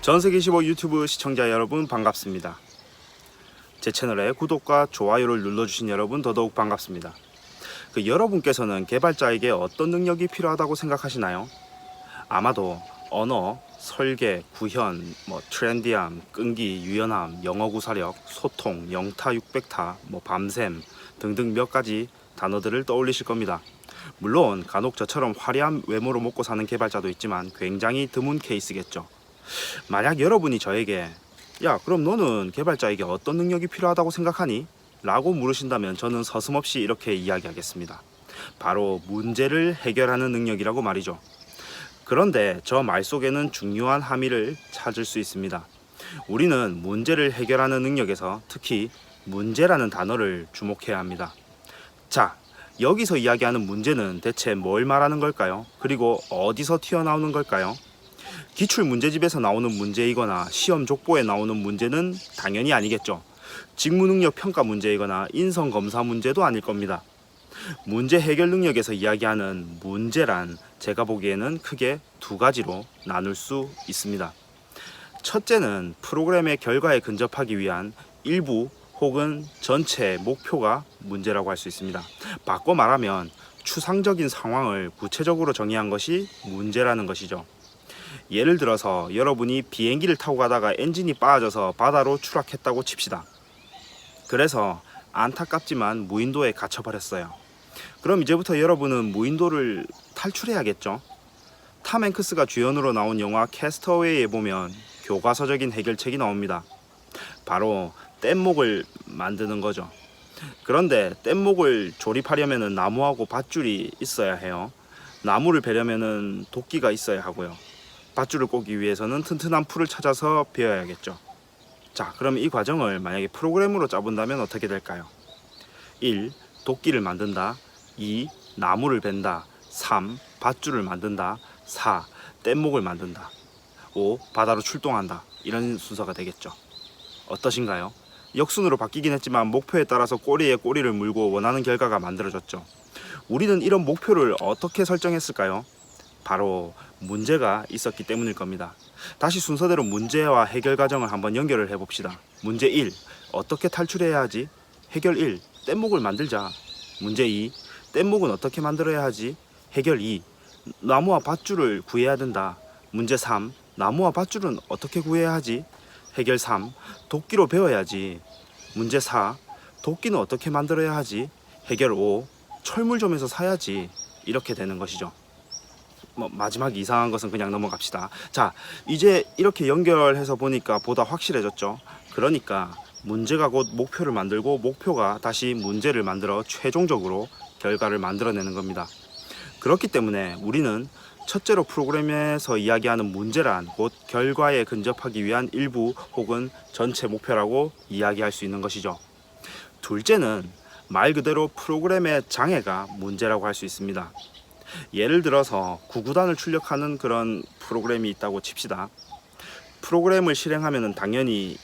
전세계15 유튜브 시청자 여러분 반갑습니다. 제 채널에 구독과 좋아요를 눌러주신 여러분 더더욱 반갑습니다. 여러분께서는 개발자에게 어떤 능력이 필요하다고 생각하시나요? 아마도 언어, 설계, 구현, 트렌디함, 끈기, 유연함, 영어 구사력, 소통, 영타 600타, 밤샘 등등 몇 가지 단어들을 떠올리실 겁니다. 물론 간혹 저처럼 화려한 외모로 먹고 사는 개발자도 있지만 굉장히 드문 케이스겠죠. 만약 여러분이 저에게 야, 그럼 너는 개발자에게 어떤 능력이 필요하다고 생각하니? 라고 물으신다면 저는 서슴없이 이렇게 이야기하겠습니다. 바로 문제를 해결하는 능력이라고 말이죠. 그런데 저 말 속에는 중요한 함의를 찾을 수 있습니다. 우리는 문제를 해결하는 능력에서 특히 문제라는 단어를 주목해야 합니다. 자, 여기서 이야기하는 문제는 대체 뭘 말하는 걸까요? 그리고 어디서 튀어나오는 걸까요? 기출 문제집에서 나오는 문제이거나 시험 족보에 나오는 문제는 당연히 아니겠죠. 직무능력 평가 문제이거나 인성검사 문제도 아닐 겁니다. 문제 해결 능력에서 이야기하는 문제란 제가 보기에는 크게 두 가지로 나눌 수 있습니다. 첫째는 프로그램의 결과에 근접하기 위한 일부 혹은 전체 목표가 문제라고 할 수 있습니다. 바꿔 말하면 추상적인 상황을 구체적으로 정의한 것이 문제라는 것이죠. 예를 들어서 여러분이 비행기를 타고 가다가 엔진이 빠져서 바다로 추락했다고 칩시다. 그래서 안타깝지만 무인도에 갇혀버렸어요. 그럼 이제부터 여러분은 무인도를 탈출해야겠죠. 탐 행크스가 주연으로 나온 영화 캐스터웨이에 보면 교과서적인 해결책이 나옵니다. 바로 뗏목을 만드는 거죠. 그런데 뗏목을 조립하려면 나무하고 밧줄이 있어야 해요. 나무를 베려면 도끼가 있어야 하고요. 밧줄을 꽂기 위해서는 튼튼한 풀을 찾아서 베어야겠죠. 자, 그럼 이 과정을 만약에 프로그램으로 짜본다면 어떻게 될까요? 1. 도끼를 만든다. 2. 나무를 벤다. 3. 밧줄을 만든다. 4. 뗏목을 만든다. 5. 바다로 출동한다. 이런 순서가 되겠죠. 어떠신가요? 역순으로 바뀌긴 했지만 목표에 따라서 꼬리에 꼬리를 물고 원하는 결과가 만들어졌죠. 우리는 이런 목표를 어떻게 설정했을까요? 바로 문제가 있었기 때문일 겁니다. 다시 순서대로 문제와 해결 과정을 한번 연결을 해봅시다. 문제 1. 어떻게 탈출해야 하지? 해결 1. 뗏목을 만들자. 문제 2. 뗏목은 어떻게 만들어야 하지? 해결 2. 나무와 밧줄을 구해야 된다. 문제 3. 나무와 밧줄은 어떻게 구해야 하지? 해결 3. 도끼로 베어야지. 문제 4. 도끼는 어떻게 만들어야 하지? 해결 5. 철물점에서 사야지. 이렇게 되는 것이죠. 마지막 이상한 것은 그냥 넘어갑시다. 자, 이제 이렇게 연결해서 보니까 보다 확실해졌죠. 그러니까 문제가 곧 목표를 만들고 목표가 다시 문제를 만들어 최종적으로 결과를 만들어내는 겁니다. 그렇기 때문에 우리는 첫째로 프로그램에서 이야기하는 문제란 곧 결과에 근접하기 위한 일부 혹은 전체 목표라고 이야기할 수 있는 것이죠. 둘째는 말 그대로 프로그램의 장애가 문제라고 할 수 있습니다. 예를 들어서 구구단을 출력하는 그런 프로그램이 있다고 칩시다. 프로그램을 실행하면 당연히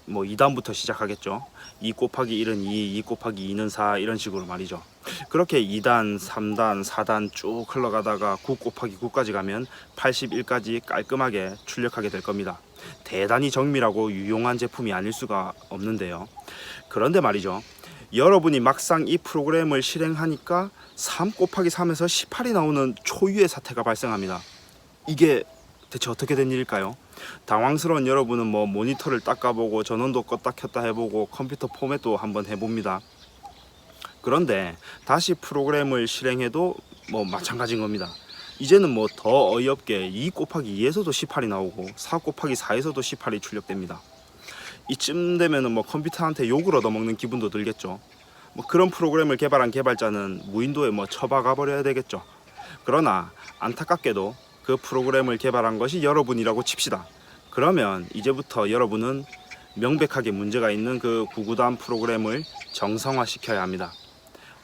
2단부터 시작하겠죠. 2 곱하기 1은 2, 2 곱하기 2는 4 이런 식으로 말이죠. 그렇게 2단, 3단, 4단 쭉 흘러가다가 9 곱하기 9까지 가면 81까지 깔끔하게 출력하게 될 겁니다. 대단히 정밀하고 유용한 제품이 아닐 수가 없는데요. 그런데 말이죠. 여러분이 막상 이 프로그램을 실행하니까 3 곱하기 3에서 18이 나오는 초유의 사태가 발생합니다. 이게 대체 어떻게 된 일일까요? 당황스러운 여러분은 모니터를 닦아보고 전원도 껐다 켰다 해보고 컴퓨터 포맷도 한번 해봅니다. 그런데 다시 프로그램을 실행해도 마찬가지인 겁니다. 이제는 더 어이없게 2 곱하기 2에서도 18이 나오고 4 곱하기 4에서도 18이 출력됩니다. 이쯤 되면 컴퓨터한테 욕을 얻어먹는 기분도 들겠죠. 그런 프로그램을 개발한 개발자는 무인도에 처박아 버려야 되겠죠. 그러나 안타깝게도 그 프로그램을 개발한 것이 여러분이라고 칩시다. 그러면 이제부터 여러분은 명백하게 문제가 있는 그 구구단 프로그램을 정상화 시켜야 합니다.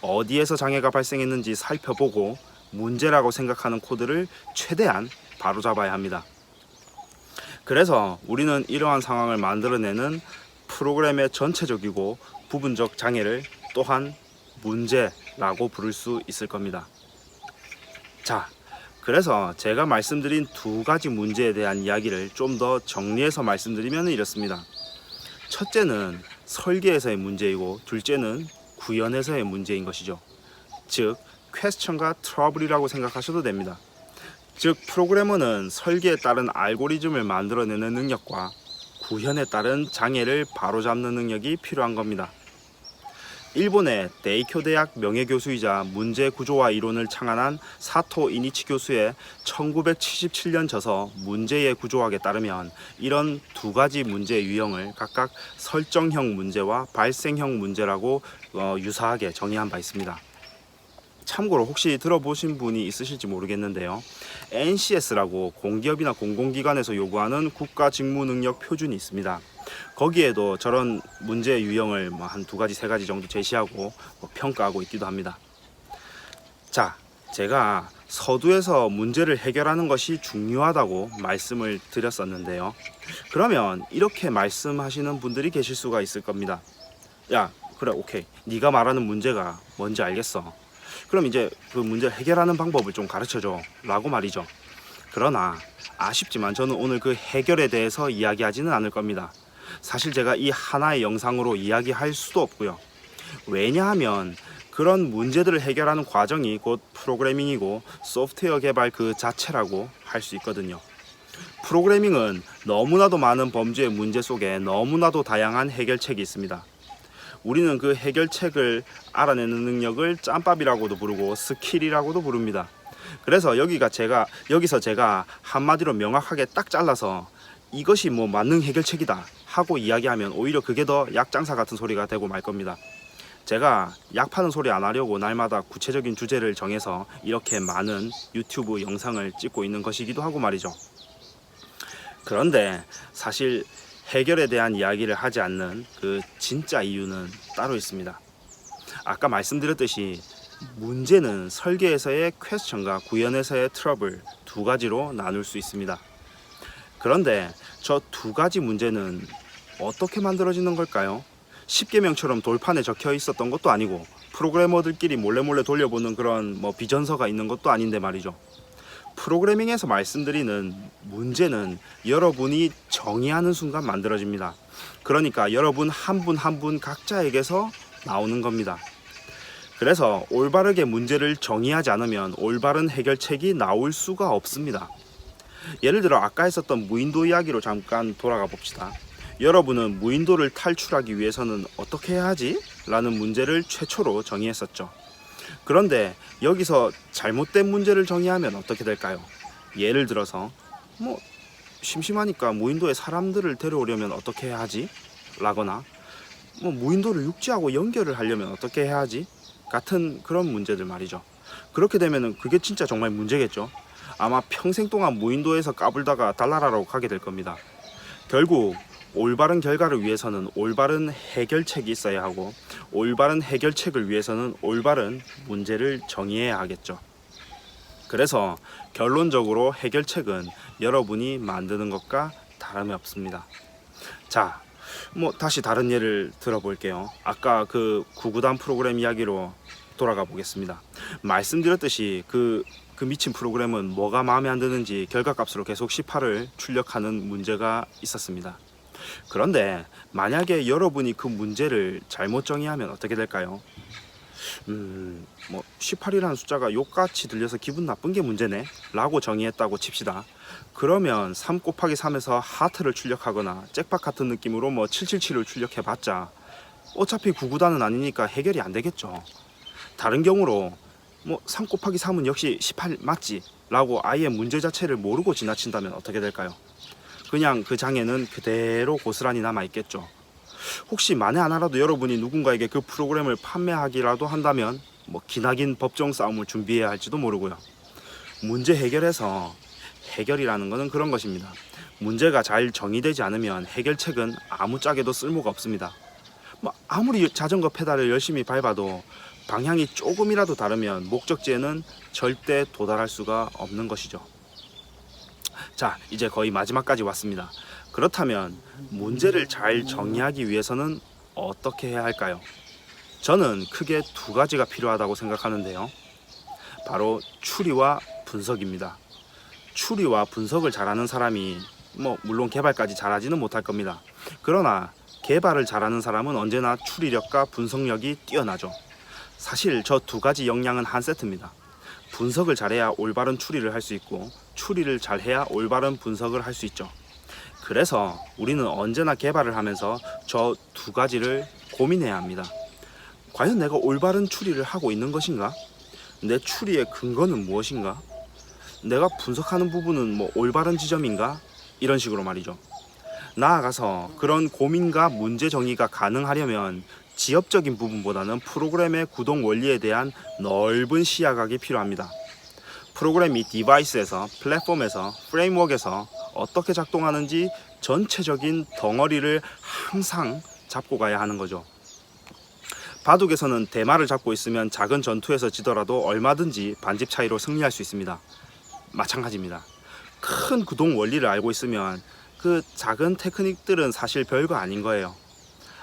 어디에서 장애가 발생했는지 살펴보고 문제라고 생각하는 코드를 최대한 바로잡아야 합니다. 그래서 우리는 이러한 상황을 만들어내는 프로그램의 전체적이고 부분적 장애를 또한 문제라고 부를 수 있을 겁니다. 자, 그래서 제가 말씀드린 두 가지 문제에 대한 이야기를 좀 더 정리해서 말씀드리면 이렇습니다. 첫째는 설계에서의 문제이고 둘째는 구현에서의 문제인 것이죠. 즉 퀘스천과 트러블이라고 생각하셔도 됩니다. 즉 프로그래머는 설계에 따른 알고리즘을 만들어내는 능력과 구현에 따른 장애를 바로잡는 능력이 필요한 겁니다. 일본의 데이쿄 대학 명예교수이자 문제 구조화 이론을 창안한 사토 이니치 교수의 1977년 저서 문제의 구조학에 따르면 이런 두 가지 문제의 유형을 각각 설정형 문제와 발생형 문제라고 유사하게 정의한 바 있습니다. 참고로 혹시 들어보신 분이 있으실지 모르겠는데요. NCS라고 공기업이나 공공기관에서 요구하는 국가직무능력 표준이 있습니다. 거기에도 저런 문제의 유형을 한 두 가지, 세 가지 정도 제시하고 평가하고 있기도 합니다. 자, 제가 서두에서 문제를 해결하는 것이 중요하다고 말씀을 드렸었는데요. 그러면 이렇게 말씀하시는 분들이 계실 수가 있을 겁니다. 야, 그래, 오케이. 네가 말하는 문제가 뭔지 알겠어. 그럼 이제 그 문제를 해결하는 방법을 좀 가르쳐줘 라고 말이죠. 그러나 아쉽지만 저는 오늘 그 해결에 대해서 이야기하지는 않을 겁니다. 사실 제가 이 하나의 영상으로 이야기할 수도 없고요. 왜냐하면 그런 문제들을 해결하는 과정이 곧 프로그래밍이고 소프트웨어 개발 그 자체라고 할 수 있거든요. 프로그래밍은 너무나도 많은 범주의 문제 속에 너무나도 다양한 해결책이 있습니다. 우리는 그 해결책을 알아내는 능력을 짬밥이라고도 부르고 스킬이라고도 부릅니다. 그래서 여기서 제가 한마디로 명확하게 딱 잘라서 이것이 뭐 만능 해결책이다 하고 이야기하면 오히려 그게 더 약장사 같은 소리가 되고 말 겁니다. 제가 약 파는 소리 안 하려고 날마다 구체적인 주제를 정해서 이렇게 많은 유튜브 영상을 찍고 있는 것이기도 하고 말이죠. 그런데 사실 해결에 대한 이야기를 하지 않는 그 진짜 이유는 따로 있습니다. 아까 말씀드렸듯이 문제는 설계에서의 퀘스천과 구현에서의 트러블 두 가지로 나눌 수 있습니다. 그런데 저 두 가지 문제는 어떻게 만들어지는 걸까요? 10계명처럼 돌판에 적혀 있었던 것도 아니고 프로그래머들끼리 몰래 돌려보는 그런 비전서가 있는 것도 아닌데 말이죠. 프로그래밍에서 말씀드리는 문제는 여러분이 정의하는 순간 만들어집니다. 그러니까 여러분 한 분 한 분 각자에게서 나오는 겁니다. 그래서 올바르게 문제를 정의하지 않으면 올바른 해결책이 나올 수가 없습니다. 예를 들어 아까 했었던 무인도 이야기로 잠깐 돌아가 봅시다. 여러분은 무인도를 탈출하기 위해서는 어떻게 해야 하지? 라는 문제를 최초로 정의했었죠. 그런데 여기서 잘못된 문제를 정의하면 어떻게 될까요? 예를 들어서 심심하니까 무인도에 사람들을 데려오려면 어떻게 해야 하지? 라거나 무인도를 육지하고 연결을 하려면 어떻게 해야 하지? 같은 그런 문제들 말이죠. 그렇게 되면 그게 진짜 정말 문제겠죠. 아마 평생 동안 무인도에서 까불다가 달나라로 가게 될 겁니다. 결국 올바른 결과를 위해서는 올바른 해결책이 있어야 하고 올바른 해결책을 위해서는 올바른 문제를 정의해야 하겠죠. 그래서 결론적으로 해결책은 여러분이 만드는 것과 다름이 없습니다. 자, 다시 다른 예를 들어볼게요. 아까 그 구구단 프로그램 이야기로 돌아가 보겠습니다. 말씀드렸듯이 그 미친 프로그램은 뭐가 마음에 안 드는지 결과값으로 계속 18을 출력하는 문제가 있었습니다. 그런데 만약에 여러분이 그 문제를 잘못 정의하면 어떻게 될까요? 18이라는 숫자가 욕같이 들려서 기분 나쁜 게 문제네 라고 정의했다고 칩시다. 그러면 3 곱하기 3에서 하트를 출력하거나 잭팟 같은 느낌으로 777을 출력해봤자 어차피 구구단은 아니니까 해결이 안 되겠죠. 다른 경우로 3 곱하기 3은 역시 18 맞지? 라고 아예 문제 자체를 모르고 지나친다면 어떻게 될까요? 그냥 그 장애는 그대로 고스란히 남아있겠죠. 혹시 만에 하나라도 여러분이 누군가에게 그 프로그램을 판매하기라도 한다면 기나긴 법정 싸움을 준비해야 할지도 모르고요. 문제 해결에서 해결이라는 것은 그런 것입니다. 문제가 잘 정의되지 않으면 해결책은 아무짝에도 쓸모가 없습니다. 아무리 자전거 페달을 열심히 밟아도 방향이 조금이라도 다르면 목적지에는 절대 도달할 수가 없는 것이죠. 자, 이제 거의 마지막까지 왔습니다. 그렇다면 문제를 잘 정의하기 위해서는 어떻게 해야 할까요? 저는 크게 두 가지가 필요하다고 생각하는데요. 바로 추리와 분석입니다. 추리와 분석을 잘하는 사람이 물론 개발까지 잘하지는 못할 겁니다. 그러나 개발을 잘하는 사람은 언제나 추리력과 분석력이 뛰어나죠. 사실 저 두 가지 역량은 한 세트입니다. 분석을 잘해야 올바른 추리를 할 수 있고, 추리를 잘해야 올바른 분석을 할 수 있죠. 그래서 우리는 언제나 개발을 하면서 저 두 가지를 고민해야 합니다. 과연 내가 올바른 추리를 하고 있는 것인가? 내 추리의 근거는 무엇인가? 내가 분석하는 부분은 올바른 지점인가? 이런 식으로 말이죠. 나아가서 그런 고민과 문제 정의가 가능하려면 지엽적인 부분보다는 프로그램의 구동 원리에 대한 넓은 시야각이 필요합니다. 프로그램이 디바이스에서, 플랫폼에서, 프레임워크에서 어떻게 작동하는지 전체적인 덩어리를 항상 잡고 가야 하는 거죠. 바둑에서는 대마를 잡고 있으면 작은 전투에서 지더라도 얼마든지 반집 차이로 승리할 수 있습니다. 마찬가지입니다. 큰 구동 원리를 알고 있으면 그 작은 테크닉들은 사실 별거 아닌 거예요.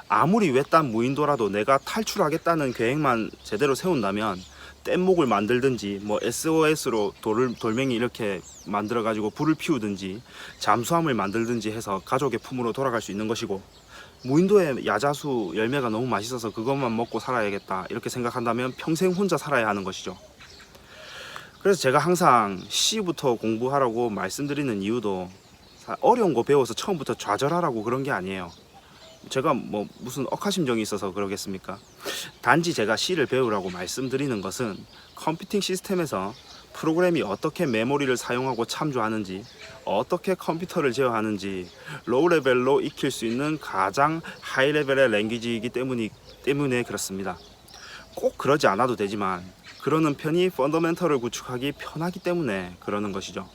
아무리 외딴 무인도라도 내가 탈출하겠다는 계획만 제대로 세운다면 뗏목을 만들든지 SOS로 돌멩이 이렇게 만들어 가지고 불을 피우든지 잠수함을 만들든지 해서 가족의 품으로 돌아갈 수 있는 것이고, 무인도의 야자수 열매가 너무 맛있어서 그것만 먹고 살아야겠다 이렇게 생각한다면 평생 혼자 살아야 하는 것이죠. 그래서 제가 항상 C부터 공부하라고 말씀드리는 이유도 어려운 거 배워서 처음부터 좌절하라고 그런 게 아니에요. 제가 무슨 억하심정이 있어서 그러겠습니까? 단지 제가 C를 배우라고 말씀드리는 것은 컴퓨팅 시스템에서 프로그램이 어떻게 메모리를 사용하고 참조하는지, 어떻게 컴퓨터를 제어하는지 로우 레벨로 익힐 수 있는 가장 하이 레벨의 랭귀지이기 때문에 그렇습니다. 꼭 그러지 않아도 되지만 그러는 편이 펀더멘털을 구축하기 편하기 때문에 그러는 것이죠.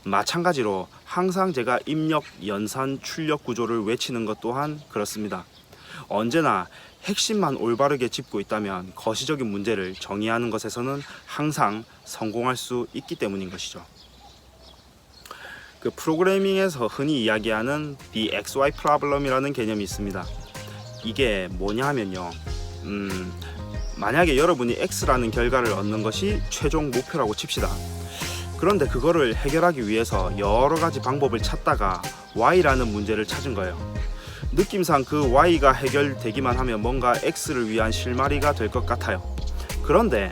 마찬가지로 항상 제가 입력, 연산, 출력 구조를 외치는 것 또한 그렇습니다. 언제나 핵심만 올바르게 짚고 있다면 거시적인 문제를 정의하는 것에서는 항상 성공할 수 있기 때문인 것이죠. 그 프로그래밍에서 흔히 이야기하는 The XY Problem이라는 개념이 있습니다. 이게 뭐냐 하면요, 만약에 여러분이 X라는 결과를 얻는 것이 최종 목표라고 칩시다. 그런데 그거를 해결하기 위해서 여러 가지 방법을 찾다가 Y라는 문제를 찾은 거예요. 느낌상 그 Y가 해결되기만 하면 뭔가 X를 위한 실마리가 될 것 같아요. 그런데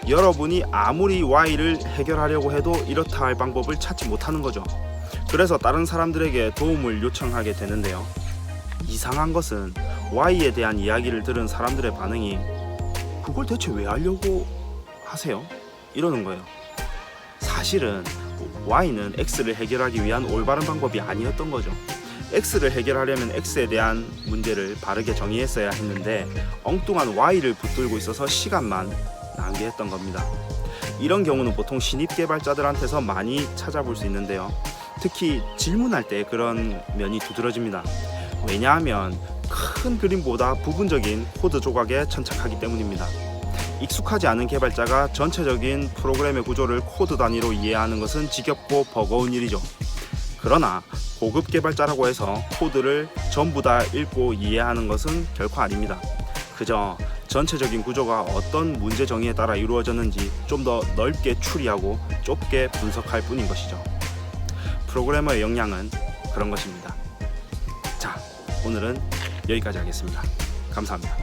여러분이 아무리 Y를 해결하려고 해도 이렇다 할 방법을 찾지 못하는 거죠. 그래서 다른 사람들에게 도움을 요청하게 되는데요. 이상한 것은 Y에 대한 이야기를 들은 사람들의 반응이 그걸 대체 왜 하려고 하세요? 이러는 거예요. 사실은 Y는 X를 해결하기 위한 올바른 방법이 아니었던 거죠. X를 해결하려면 X에 대한 문제를 바르게 정의했어야 했는데 엉뚱한 Y를 붙들고 있어서 시간만 낭비했던 겁니다. 이런 경우는 보통 신입 개발자들한테서 많이 찾아볼 수 있는데요. 특히 질문할 때 그런 면이 두드러집니다. 왜냐하면 큰 그림보다 부분적인 코드 조각에 천착하기 때문입니다. 익숙하지 않은 개발자가 전체적인 프로그램의 구조를 코드 단위로 이해하는 것은 지겹고 버거운 일이죠. 그러나 고급 개발자라고 해서 코드를 전부 다 읽고 이해하는 것은 결코 아닙니다. 그저 전체적인 구조가 어떤 문제 정의에 따라 이루어졌는지 좀 더 넓게 추리하고 좁게 분석할 뿐인 것이죠. 프로그래머의 역량은 그런 것입니다. 자, 오늘은 여기까지 하겠습니다. 감사합니다.